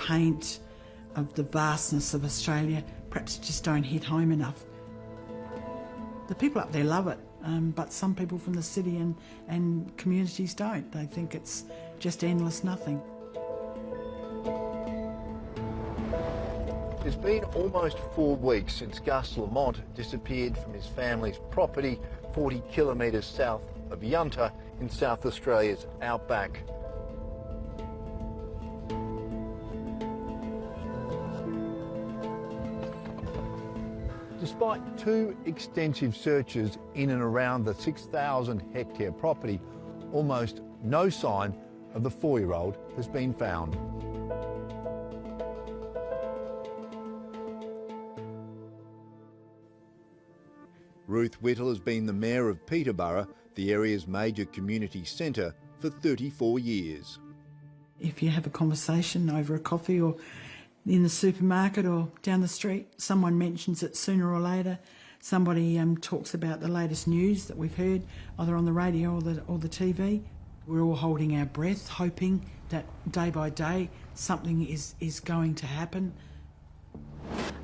paint of the vastness of Australia perhaps just don't hit home enough. The people up there love it, but some people from the city and communities don't. They think it's just endless nothing. It's been almost 4 weeks since Gus Lamont disappeared from his family's property 40 kilometres south of Yunta in South Australia's outback. Despite 2 extensive searches in and around the 6,000 hectare property, almost no sign of the 4-year-old has been found. Ruth Whittle has been the Mayor of Peterborough, the area's major community centre, for 34 years. If you have a conversation over a coffee or in the supermarket or down the street, someone mentions it sooner or later. Somebody talks about the latest news that we've heard, either on the radio or the TV. We're all holding our breath, hoping that day by day something is going to happen.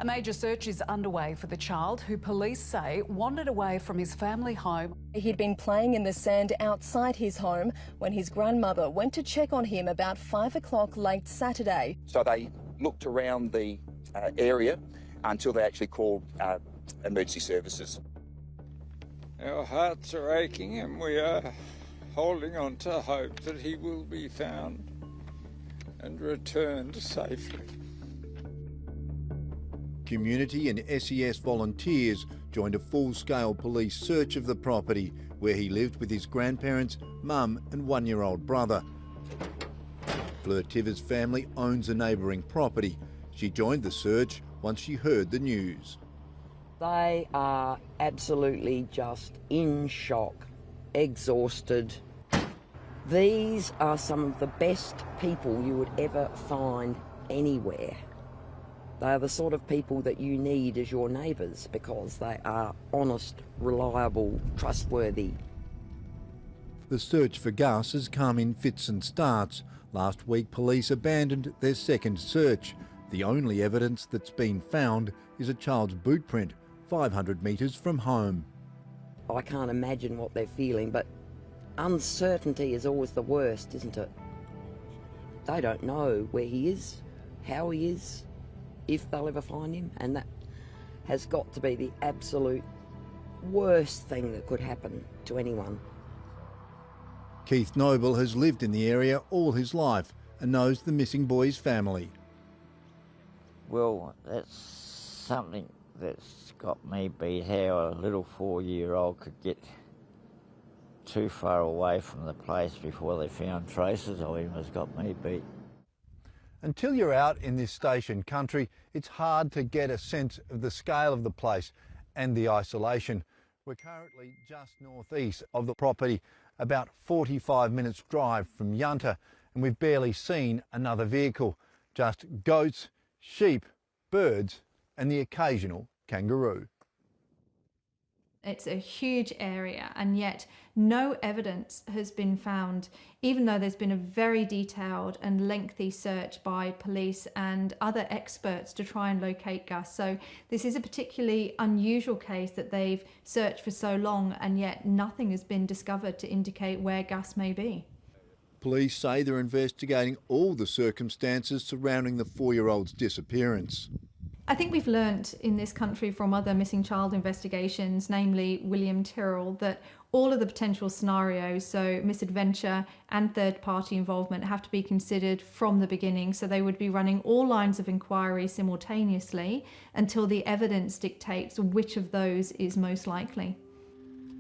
A major search is underway for the child who police say wandered away from his family home. He'd been playing in the sand outside his home when his grandmother went to check on him about 5 o'clock late Saturday. So they looked around the area until they actually called emergency services. Our hearts are aching and we are holding on to hope that he will be found and returned safely. Community and SES volunteers joined a full-scale police search of the property where he lived with his grandparents, mum and 1-year-old brother. Fleur Tiver's family owns a neighbouring property. She joined the search once she heard the news. They are absolutely just in shock, exhausted. These are some of the best people you would ever find anywhere. They are the sort of people that you need as your neighbours because they are honest, reliable, trustworthy. The search for Gus has come in fits and starts. Last week, police abandoned their second search. The only evidence that's been found is a child's boot print 500 metres from home. I can't imagine what they're feeling, but uncertainty is always the worst, isn't it? They don't know where he is, how he is, if they'll ever find him, and that has got to be the absolute worst thing that could happen to anyone. Keith Noble has lived in the area all his life and knows the missing boy's family. Well, that's something that's got me beat, how a little 4-year-old could get too far away from the place before they found traces of him has got me beat. Until you're out in this station country, it's hard to get a sense of the scale of the place and the isolation. We're currently just northeast of the property, about 45 minutes drive from Yunta, and we've barely seen another vehicle. Just goats, sheep, birds and the occasional kangaroo. It's a huge area, and yet no evidence has been found, even though there's been a very detailed and lengthy search by police and other experts to try and locate Gus. So this is a particularly unusual case that they've searched for so long and yet nothing has been discovered to indicate where Gus may be. Police say they're investigating all the circumstances surrounding the 4-year-old's disappearance. I think we've learnt in this country from other missing child investigations, namely William Tyrrell, that all of the potential scenarios, so misadventure and third-party involvement, have to be considered from the beginning. So they would be running all lines of inquiry simultaneously until the evidence dictates which of those is most likely.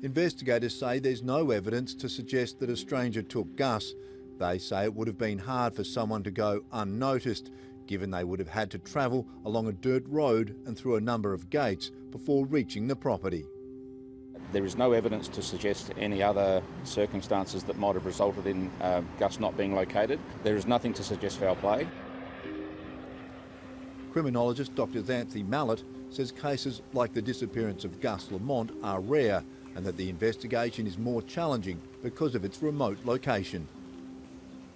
Investigators say there's no evidence to suggest that a stranger took Gus. They say it would have been hard for someone to go unnoticed, given they would have had to travel along a dirt road and through a number of gates before reaching the property. There is no evidence to suggest any other circumstances that might have resulted in Gus not being located. There is nothing to suggest foul play. Criminologist Dr. Xanthi Mallet says cases like the disappearance of Gus Lamont are rare and that the investigation is more challenging because of its remote location.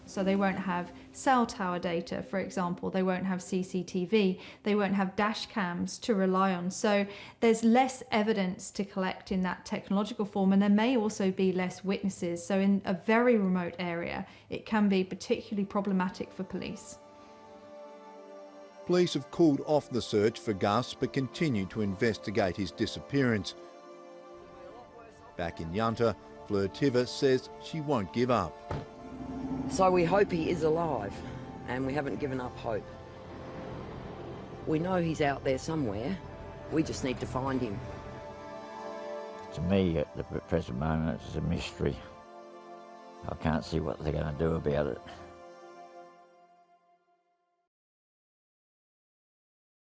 So they won't have cell tower data, for example, they won't have CCTV, they won't have dash cams to rely on. So there's less evidence to collect in that technological form, and there may also be less witnesses. So in a very remote area, it can be particularly problematic for police. Police have called off the search for Gus but continue to investigate his disappearance. Back in Yunta, Fleur Tiver says she won't give up. So we hope he is alive, and we haven't given up hope. We know he's out there somewhere. We just need to find him. To me, at the present moment, it's a mystery. I can't see what they're going to do about it.